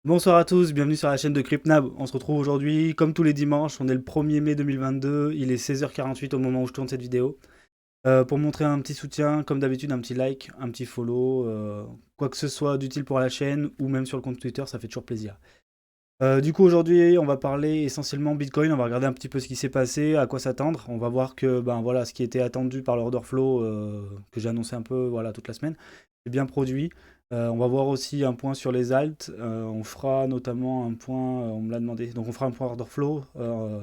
Bonsoir à tous, bienvenue sur la chaîne de CryptNab. On se retrouve aujourd'hui, comme tous les dimanches, on est le 1er mai 2022, il est 16h48 au moment où je tourne cette vidéo. Pour montrer un petit soutien, comme d'habitude, un petit like, un petit follow, quoi que ce soit d'utile pour la chaîne ou même sur le compte Twitter, ça fait toujours plaisir. Du coup, aujourd'hui, on va parler essentiellement Bitcoin, on va regarder un petit peu ce qui s'est passé, à quoi s'attendre. On va voir que ben, voilà, ce qui était attendu par l'order flow, que j'ai annoncé un peu voilà, toute la semaine, est bien produit. On va voir aussi un point sur les alts. On fera notamment un point, on me l'a demandé, donc on fera un point order flow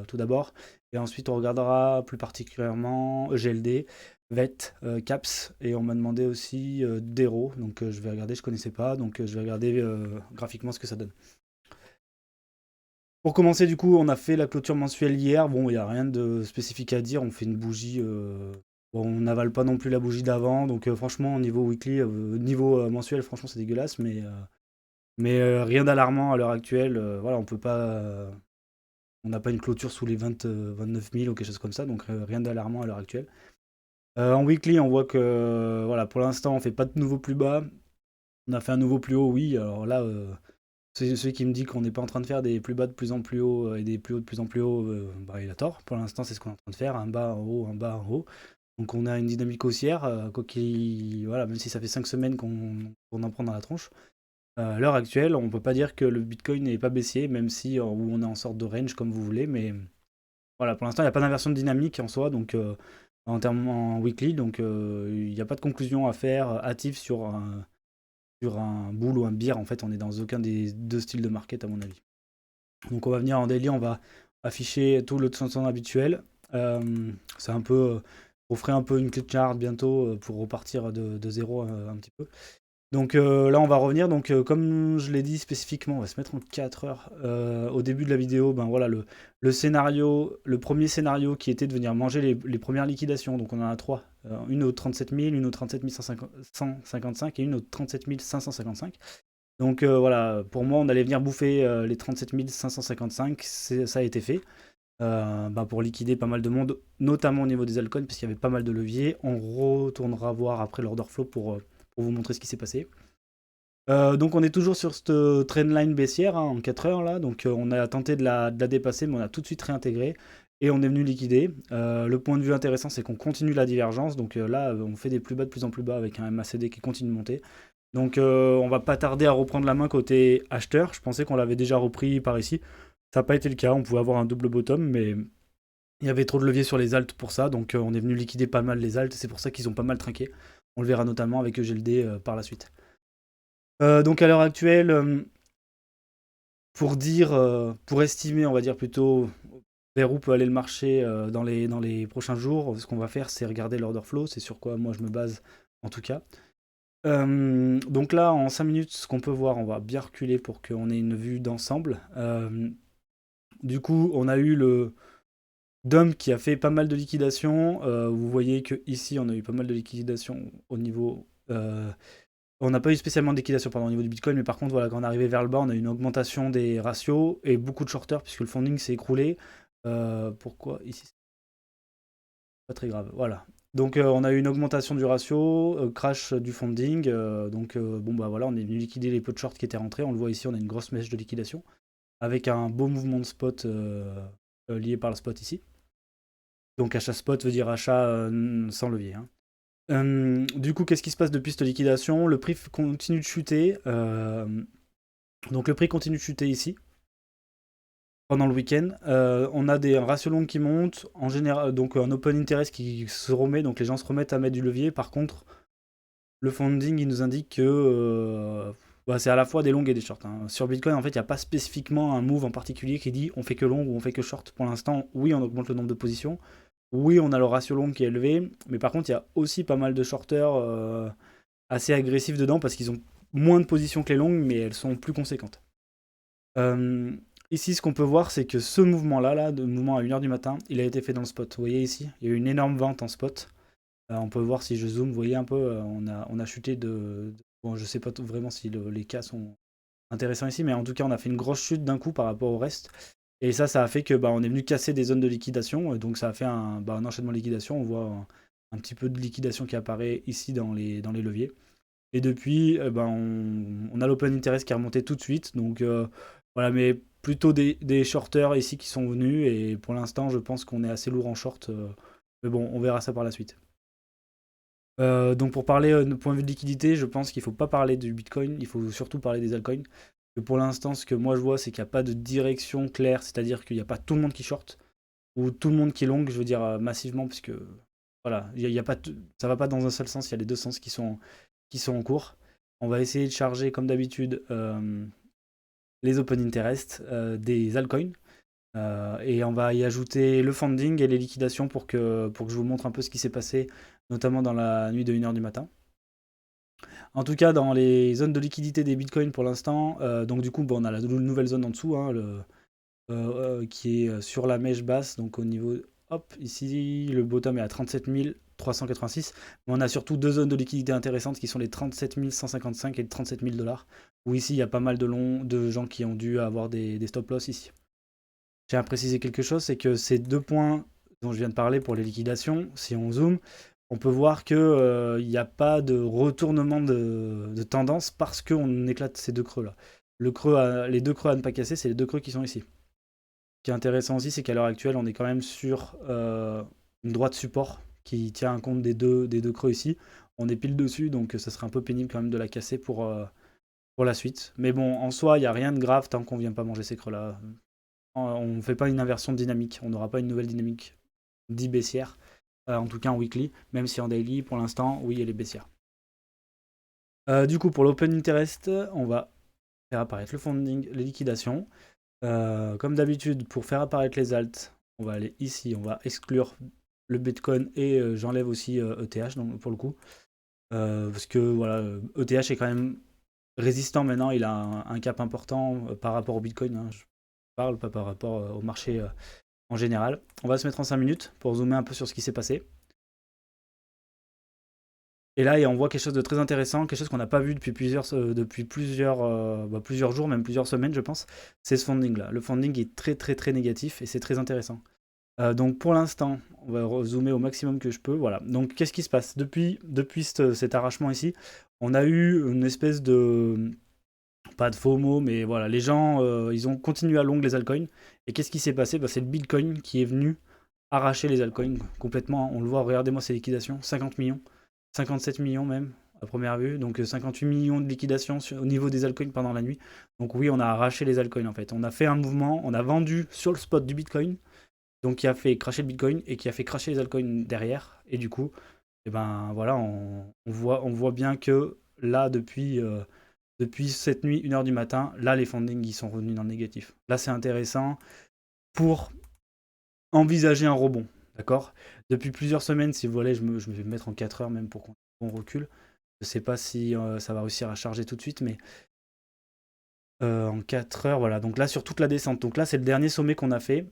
tout d'abord. Et ensuite, on regardera plus particulièrement GLD, VET, CAPS. Et on m'a demandé aussi Dero. Donc je vais regarder, je connaissais pas. Donc je vais regarder graphiquement ce que ça donne. Pour commencer, du coup, on a fait la clôture mensuelle hier. Bon, il n'y a rien de spécifique à dire. On fait une bougie. Bon, on n'avale pas non plus la bougie d'avant. Donc, franchement, au niveau weekly, niveau mensuel, franchement, c'est dégueulasse. Mais rien d'alarmant à l'heure actuelle. Voilà, on peut pas. On n'a pas une clôture sous les 20, 29 000 ou quelque chose comme ça. Donc, rien d'alarmant à l'heure actuelle. En weekly, on voit que, voilà, pour l'instant, on fait pas de nouveau plus bas. On a fait un nouveau plus haut, oui. Alors là. Celui qui me dit qu'on n'est pas en train de faire des plus bas de plus en plus haut et des plus hauts de plus en plus haut, bah, il a tort. Pour l'instant, c'est ce qu'on est en train de faire, un bas en haut, un bas en haut. Donc on a une dynamique haussière, quoi voilà, même si ça fait 5 semaines qu'on en prend dans la tronche. À l'heure actuelle, on ne peut pas dire que le Bitcoin n'est pas baissier, même si où on est en sorte de range comme vous voulez. Mais voilà, pour l'instant, il n'y a pas d'inversion de dynamique en soi, donc en termes en weekly, donc il n'y a pas de conclusion à faire hâtive sur un bull ou un bear. En fait, on est dans aucun des deux styles de market à mon avis. Donc on va venir en daily, on va afficher tout le temps habituel. C'est un peu, on ferait un peu une clé de chart bientôt pour repartir de zéro un petit peu. Donc là on va revenir, donc comme je l'ai dit spécifiquement, on va se mettre en 4 heures. Au début de la vidéo, ben voilà le scénario, le premier scénario qui était de venir manger les premières liquidations, donc on en a trois. Une au 37 000, une au 37 155 et une au 37 555. Donc voilà, pour moi, on allait venir bouffer les 37 555, ça a été fait. Bah, pour liquider pas mal de monde, notamment au niveau des altcoins, parce qu'il y avait pas mal de leviers. On retournera voir après l'order flow pour vous montrer ce qui s'est passé. Donc on est toujours sur cette trendline baissière hein, en 4 heures là, donc on a tenté de la dépasser, mais on a tout de suite réintégré et on est venu liquider. Le point de vue intéressant, c'est qu'on continue la divergence, donc là on fait des plus bas de plus en plus bas avec un MACD qui continue de monter. Donc on va pas tarder à reprendre la main côté acheteur. Je pensais qu'on l'avait déjà repris par ici. Ça n'a pas été le cas. On pouvait avoir un double bottom, mais il y avait trop de levier sur les alts pour ça. Donc on est venu liquider pas mal les alts. C'est pour ça qu'ils ont pas mal trinqué. On le verra notamment avec EGLD par la suite. Donc à l'heure actuelle, pour estimer, on va dire plutôt vers où peut aller le marché dans les prochains jours, ce qu'on va faire, c'est regarder l'order flow. C'est sur quoi moi je me base en tout cas. Donc là, en 5 minutes, ce qu'on peut voir, on va bien reculer pour qu'on ait une vue d'ensemble. Du coup, on a eu le dump qui a fait pas mal de liquidations. Vous voyez que ici, on a eu pas mal de liquidations au niveau. On n'a pas eu spécialement de liquidation au niveau du Bitcoin, mais par contre, voilà, quand on est arrivé vers le bas, on a eu une augmentation des ratios et beaucoup de shorters puisque le funding s'est écroulé. Pourquoi ici? Pas très grave, voilà. Donc on a eu une augmentation du ratio, crash du funding. Donc bon bah voilà, on est venu liquider les peu de shorts qui étaient rentrés. On le voit ici, on a une grosse mèche de liquidation avec un beau mouvement de spot lié par le spot ici. Donc achat spot veut dire achat sans levier, hein. Du coup, qu'est-ce qui se passe depuis cette liquidation? Le prix continue de chuter. Donc le prix continue de chuter ici pendant le week-end. On a des ratios longs qui montent, en général, donc un open interest qui se remet, donc les gens se remettent à mettre du levier. Par contre, le funding, il nous indique que bah, c'est à la fois des longs et des shorts, hein. Sur Bitcoin, en fait, il n'y a pas spécifiquement un move en particulier qui dit on fait que long ou on fait que short. Pour l'instant, oui, on augmente le nombre de positions. Oui, on a le ratio long qui est élevé. Mais par contre, il y a aussi pas mal de shorters assez agressifs dedans parce qu'ils ont moins de positions que les longues, mais elles sont plus conséquentes. Euh, Ici, ce qu'on peut voir, c'est que ce mouvement-là, de mouvement à 1h du matin, il a été fait dans le spot. Vous voyez ici, il y a eu une énorme vente en spot. On peut voir si je zoome, vous voyez un peu, on a chuté bon, je sais pas vraiment si les cas sont intéressants ici, mais en tout cas, on a fait une grosse chute d'un coup par rapport au reste. Et ça a fait que bah, on est venu casser des zones de liquidation. Donc ça a fait un enchaînement de liquidation. On voit un petit peu de liquidation qui apparaît ici dans les leviers. Et depuis, ben, on a l'open interest qui est remonté tout de suite. Donc voilà, mais plutôt des shorters ici qui sont venus. Et pour l'instant, je pense qu'on est assez lourd en short. Mais bon, on verra ça par la suite. Donc pour parler de point de vue de liquidité, je pense qu'il ne faut pas parler du Bitcoin, il faut surtout parler des altcoins. Que pour l'instant, ce que moi je vois, c'est qu'il n'y a pas de direction claire, c'est-à-dire qu'il n'y a pas tout le monde qui short, ou tout le monde qui long, je veux dire massivement, puisque voilà, y a pas ça va pas dans un seul sens, il y a les deux sens qui sont en cours. On va essayer de charger, comme d'habitude, les open interest des altcoins. Et on va y ajouter le funding et les liquidations pour que je vous montre un peu ce qui s'est passé, notamment dans la nuit de 1h du matin. En tout cas, dans les zones de liquidité des bitcoins pour l'instant, donc du coup, bon, on a la nouvelle zone en dessous, hein, qui est sur la mèche basse, donc au niveau, hop, ici, le bottom est à 37 386, mais on a surtout deux zones de liquidité intéressantes qui sont les 37 155 et les 37 000 $, où ici, il y a pas mal de gens qui ont dû avoir des stop loss ici. Je tiens à préciser quelque chose, c'est que ces deux points dont je viens de parler pour les liquidations, si on zoome, on peut voir qu'il n'y a pas de retournement de tendance parce qu'on éclate ces deux creux-là. Les deux creux à ne pas casser, c'est les deux creux qui sont ici. Ce qui est intéressant aussi, c'est qu'à l'heure actuelle, on est quand même sur une droite support qui tient compte des deux creux ici. On est pile dessus, donc ça serait un peu pénible quand même de la casser pour la suite. Mais bon, en soi, il n'y a rien de grave tant qu'on ne vient pas manger ces creux-là. On ne fait pas une inversion de dynamique, on n'aura pas une nouvelle dynamique dit baissière, en tout cas en weekly, même si en daily, pour l'instant, oui, elle est baissière. Du coup, pour l'open interest, on va faire apparaître le funding, les liquidations. Comme d'habitude, pour faire apparaître les alts, on va aller ici, on va exclure le Bitcoin et j'enlève aussi ETH donc, pour le coup. Parce que voilà, ETH est quand même résistant maintenant, il a un cap important par rapport au Bitcoin. Hein, je parle pas par rapport au marché en général. On va se mettre en 5 minutes pour zoomer un peu sur ce qui s'est passé. Et là, on voit quelque chose de très intéressant, quelque chose qu'on n'a pas vu depuis plusieurs jours, même plusieurs semaines, je pense. C'est ce funding-là. Le funding est très, très, très négatif et c'est très intéressant. Donc pour l'instant, on va zoomer au maximum que je peux. Voilà. Donc qu'est-ce qui se passe depuis cet arrachement ici? On a eu une espèce de pas de FOMO, mais voilà, les gens, ils ont continué à long les altcoins. Et qu'est-ce qui s'est passé? C'est le Bitcoin qui est venu arracher les altcoins complètement. On le voit, regardez-moi ces liquidations, 50 millions, 57 millions même, à première vue. Donc 58 millions de liquidations au niveau des altcoins pendant la nuit. Donc oui, on a arraché les altcoins en fait. On a fait un mouvement, on a vendu sur le spot du Bitcoin, donc qui a fait cracher le Bitcoin et qui a fait cracher les altcoins derrière. Et du coup, et ben voilà, on voit bien que là, depuis cette nuit, 1h du matin, là, les fundings, ils sont revenus dans le négatif. Là, c'est intéressant pour envisager un rebond, d'accord? Depuis plusieurs semaines, si vous voulez, je vais me mettre en 4 heures même pour qu'on recule. Je ne sais pas si ça va réussir à charger tout de suite, mais en 4 heures, voilà. Donc là, sur toute la descente. Donc là, c'est le dernier sommet qu'on a fait.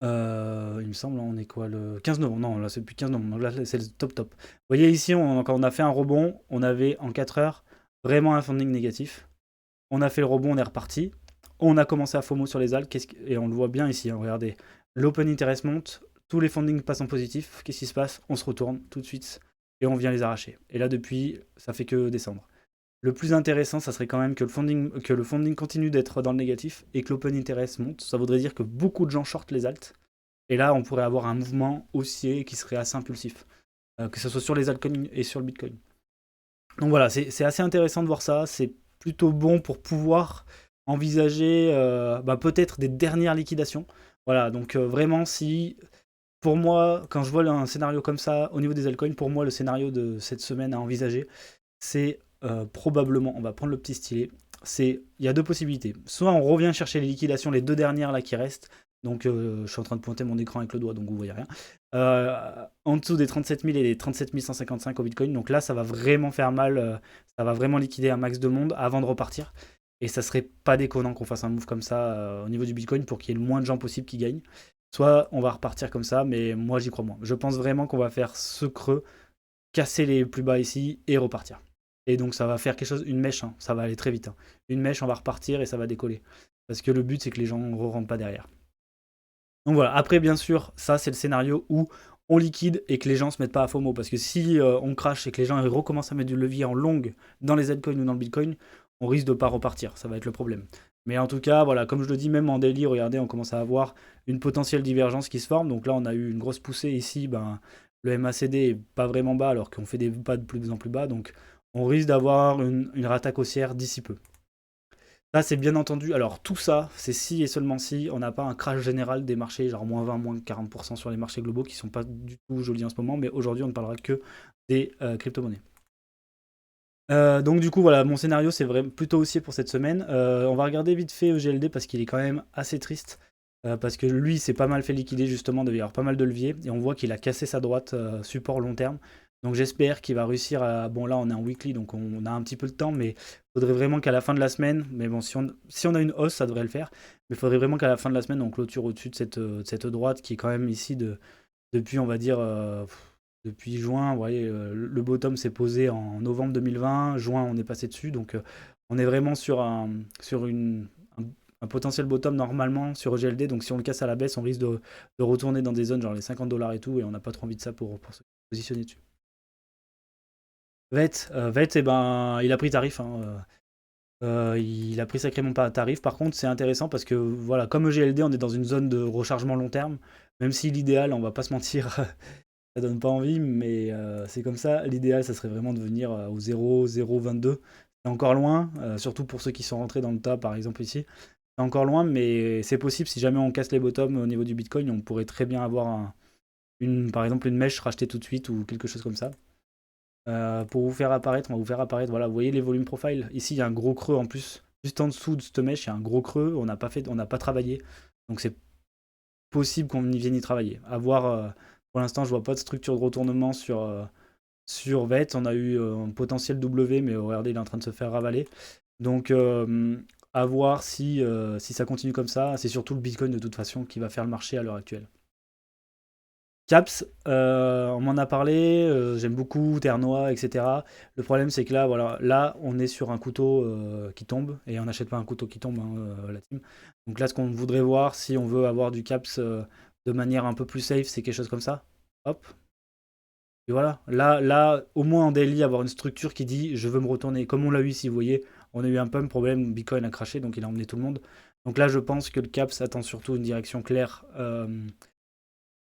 Il me semble, on est quoi, le 15 novembre? Non, là, c'est depuis 15 novembre. Donc là, c'est le top. Vous voyez ici, quand on a fait un rebond, on avait en 4 heures vraiment un funding négatif. On a fait le rebond, on est reparti. On a commencé à FOMO sur les alts, et on le voit bien ici, hein, regardez. L'open interest monte, tous les fundings passent en positif. Qu'est-ce qui se passe? On se retourne tout de suite et on vient les arracher. Et là, depuis, ça fait que descendre. Le plus intéressant, ça serait quand même que le funding continue d'être dans le négatif et que l'open interest monte. Ça voudrait dire que beaucoup de gens shortent les alts. Et là, on pourrait avoir un mouvement haussier qui serait assez impulsif. Que ce soit sur les altcoins et sur le Bitcoin. Donc voilà, c'est assez intéressant de voir ça. C'est plutôt bon pour pouvoir envisager peut-être des dernières liquidations. Voilà, donc vraiment, si pour moi, quand je vois un scénario comme ça au niveau des altcoins, pour moi, le scénario de cette semaine à envisager, c'est probablement, on va prendre le petit stylet, il y a deux possibilités. Soit on revient chercher les liquidations, les deux dernières là qui restent. Donc je suis en train de pointer mon écran avec le doigt, donc vous voyez rien. En dessous des 37 000 et des 37 155 au Bitcoin. Donc là, ça va vraiment faire mal. Ça va vraiment liquider un max de monde avant de repartir. Et ça serait pas déconnant qu'on fasse un move comme ça au niveau du Bitcoin pour qu'il y ait le moins de gens possible qui gagnent. Soit on va repartir comme ça, mais moi j'y crois moins. Je pense vraiment qu'on va faire ce creux, casser les plus bas ici et repartir. Et donc ça va faire quelque chose, une mèche, hein, ça va aller très vite. Hein. Une mèche, on va repartir et ça va décoller. Parce que le but c'est que les gens ne rentrent pas derrière. Donc voilà, après bien sûr, ça c'est le scénario où on liquide et que les gens se mettent pas à FOMO. Parce que si on crash et que les gens recommencent à mettre du levier en longue dans les altcoins ou dans le Bitcoin, on risque de pas repartir. Ça va être le problème. Mais en tout cas, voilà, comme je le dis, même en daily, regardez, on commence à avoir une potentielle divergence qui se forme. Donc là, on a eu une grosse poussée ici. Ben, le MACD est pas vraiment bas alors qu'on fait des pas de plus en plus bas. Donc on risque d'avoir une rattaque haussière d'ici peu. Ça, c'est bien entendu. Alors, tout ça, c'est si et seulement si on n'a pas un crash général des marchés, genre moins 20, moins 40% sur les marchés globaux qui sont pas du tout jolis en ce moment. Mais aujourd'hui, on ne parlera que des crypto-monnaies. Donc du coup voilà, mon scénario c'est vraiment plutôt haussier pour cette semaine. On va regarder vite fait EGLD parce qu'il est quand même assez triste. Parce que lui s'est pas mal fait liquider justement, devait y avoir pas mal de leviers. Et on voit qu'il a cassé sa droite support long terme. Donc j'espère qu'il va réussir à... Bon là on est en weekly donc on a un petit peu de temps. Mais il faudrait vraiment qu'à la fin de la semaine... Mais bon si on a une hausse ça devrait le faire. Mais il faudrait vraiment qu'à la fin de la semaine on clôture au-dessus de cette droite qui est quand même ici depuis on va dire... depuis juin, vous voyez, le bottom s'est posé en novembre 2020. Juin, on est passé dessus. Donc, on est vraiment sur un potentiel bottom normalement sur EGLD. Donc, si on le casse à la baisse, on risque de retourner dans des zones genre les 50$ et tout. Et on n'a pas trop envie de ça pour se positionner dessus. VET, eh ben, il a pris tarif. Hein, il a pris sacrément pas tarif. Par contre, c'est intéressant parce que, voilà, comme EGLD, on est dans une zone de rechargement long terme. Même si l'idéal, on va pas se mentir, ça donne pas envie, mais c'est comme ça. L'idéal, ça serait vraiment de venir au 0,022. C'est encore loin, surtout pour ceux qui sont rentrés dans le tas, par exemple ici. C'est encore loin, mais c'est possible. Si jamais on casse les bottoms au niveau du Bitcoin, on pourrait très bien avoir par exemple une mèche rachetée tout de suite ou quelque chose comme ça. Pour vous faire apparaître, on va vous faire apparaître. Voilà, vous voyez les volumes profile. Ici, il y a un gros creux en plus. Juste en dessous de cette mèche, il y a un gros creux. On n'a pas travaillé. Donc c'est possible qu'on y vienne y travailler. À voir. Pour l'instant, je vois pas de structure de retournement sur VET. On a eu un potentiel W, mais regardez, il est en train de se faire ravaler. Donc, à voir si ça continue comme ça. C'est surtout le Bitcoin de toute façon qui va faire le marché à l'heure actuelle. Caps, on m'en a parlé, j'aime beaucoup Ternois, etc. Le problème c'est que là, voilà, là on est sur un couteau qui tombe, et on n'achète pas un couteau qui tombe, hein, la team. Donc là ce qu'on voudrait voir, si on veut avoir du Caps de manière un peu plus safe, c'est quelque chose comme ça. Hop. Et voilà, là, au moins en daily, avoir une structure qui dit je veux me retourner. Comme on l'a eu ici, vous voyez, on a eu un pump problème, Bitcoin a craché, donc il a emmené tout le monde. Donc là je pense que le Caps attend surtout une direction claire.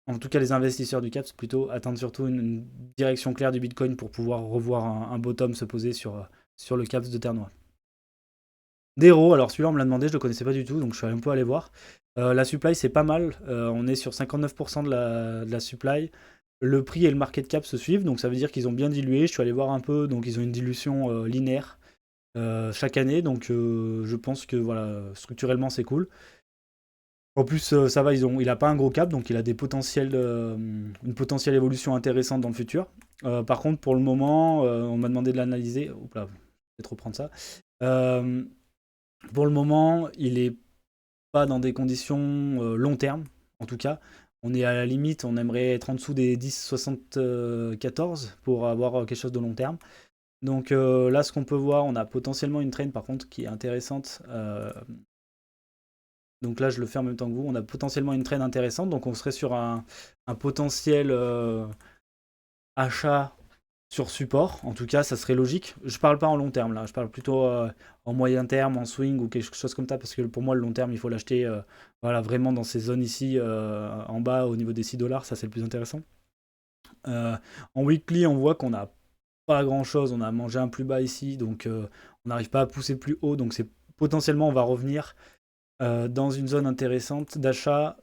En tout cas, les investisseurs du CAPS plutôt attendent surtout une direction claire du Bitcoin pour pouvoir revoir un bottom se poser sur le CAPS de Terre Noire. Dero, alors celui-là on me l'a demandé, je ne le connaissais pas du tout, donc je suis un peu allé voir. La supply c'est pas mal, on est sur 59% de la supply. Le prix et le market cap se suivent, donc ça veut dire qu'ils ont bien dilué. Je suis allé voir un peu, donc ils ont une dilution linéaire chaque année, donc je pense que voilà, structurellement c'est cool. En plus, ça va, il a pas un gros cap, donc il a une potentielle évolution intéressante dans le futur. Par contre, pour le moment, on m'a demandé de l'analyser. Oups là, je vais trop prendre ça. Euh, pour le moment, il est pas dans des conditions long terme, en tout cas. On est à la limite, on aimerait être en dessous des 10,74 pour avoir quelque chose de long terme. Donc là, ce qu'on peut voir, on a potentiellement une trend par contre qui est intéressante. Donc là, je le fais en même temps que vous. On a potentiellement une trend intéressante. Donc on serait sur un potentiel achat sur support. En tout cas, ça serait logique. Je parle pas en long terme là. Je parle plutôt en moyen terme, en swing ou quelque chose comme ça. Parce que pour moi, le long terme, il faut l'acheter voilà, vraiment dans ces zones ici en bas au niveau des 6$. Ça, c'est le plus intéressant. En weekly, on voit qu'on n'a pas grand chose. On a mangé un plus bas ici. Donc on n'arrive pas à pousser plus haut. Donc c'est potentiellement, on va revenir dans une zone intéressante d'achat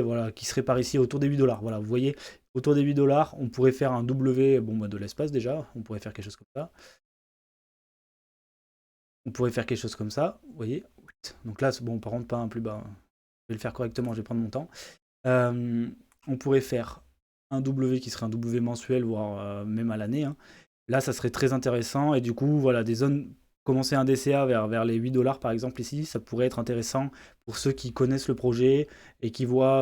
voilà, qui serait par ici autour des 8$. Voilà, vous voyez, autour des 8$, on pourrait faire un W bon, bah, de l'espace déjà, on pourrait faire quelque chose comme ça. On pourrait faire quelque chose comme ça, vous voyez. Donc là, bon, par contre, pas un plus bas. Je vais le faire correctement, je vais prendre mon temps. On pourrait faire un W qui serait un W mensuel, voire même à l'année. Hein. Là, ça serait très intéressant. Et du coup, voilà, des zones, commencer un DCA vers les 8$ par exemple ici, ça pourrait être intéressant pour ceux qui connaissent le projet et qui voient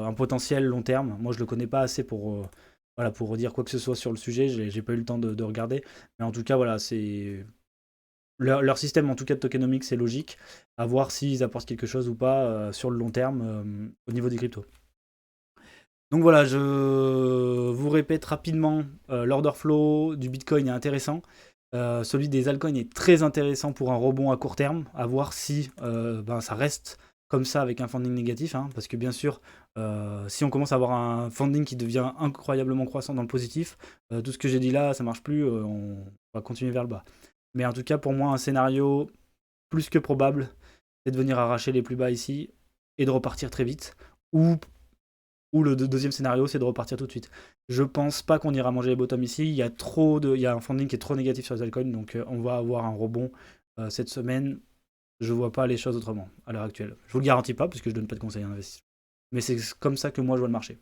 un potentiel long terme. Moi, je ne le connais pas assez voilà, pour dire quoi que ce soit sur le sujet. J'ai pas eu le temps de regarder. Mais en tout cas, voilà, c'est... Leur système, en tout cas de tokenomics, c'est logique. À voir s'ils apportent quelque chose ou pas sur le long terme au niveau des cryptos. Donc voilà, je vous répète rapidement, l'order flow du Bitcoin est intéressant. Celui des altcoins est très intéressant pour un rebond à court terme, à voir si ça reste comme ça avec un funding négatif, hein, parce que bien sûr, si on commence à avoir un funding qui devient incroyablement croissant dans le positif, tout ce que j'ai dit là, ça marche plus, on va continuer vers le bas. Mais en tout cas, pour moi, un scénario plus que probable, c'est de venir arracher les plus bas ici et de repartir très vite, ou le deuxième scénario, c'est de repartir tout de suite. Je pense pas qu'on ira manger les bottoms ici. Il y a un funding qui est trop négatif sur les altcoins, donc on va avoir un rebond cette semaine. Je vois pas les choses autrement à l'heure actuelle. Je vous le garantis pas, parce que je donne pas de conseils en investissement. Mais c'est comme ça que moi je vois le marché.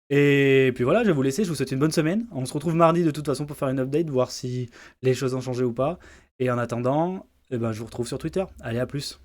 Et puis voilà, je vais vous laisser. Je vous souhaite une bonne semaine. On se retrouve mardi de toute façon pour faire une update, voir si les choses ont changé ou pas. Et en attendant, je vous retrouve sur Twitter. Allez, à plus.